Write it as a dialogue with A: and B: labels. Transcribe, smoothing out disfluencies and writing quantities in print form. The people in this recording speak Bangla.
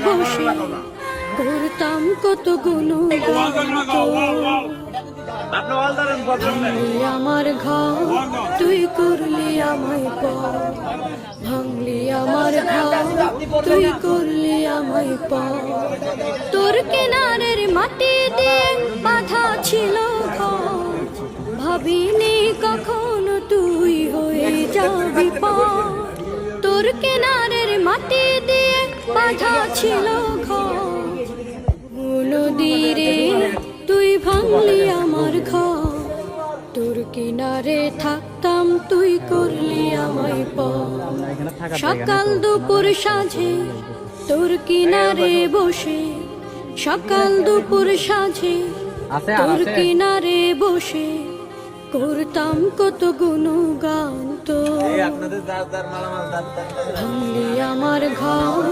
A: বসে করতাম কত গুণগান তোর। ভাঙলি আমার ঘর, তুই করলি আমায় পর। ভাঙলি আমার ঘর, তুই করলি আমায় পর। তোর কিনারের মাটি দিয়ে বাঁধা ছিল ঘর, ভাবিনি কখনো তুই হয়ে যাবি পর। তোর কিনারের মাটি দিয়ে বাঁধা ছিল ঘর, নদীরে তুই ভাঙলি আমার ঘর। তোর কিনারে থাকতাম, তুই করলি আমায় পর। সকাল দুপুর সাঁঝে তোর কিনারে বসে, সকাল দুপুর সাঁঝে তোর কিনারে বসে করতাম কত গুণগান তোর। ভাঙলি আমার ঘর,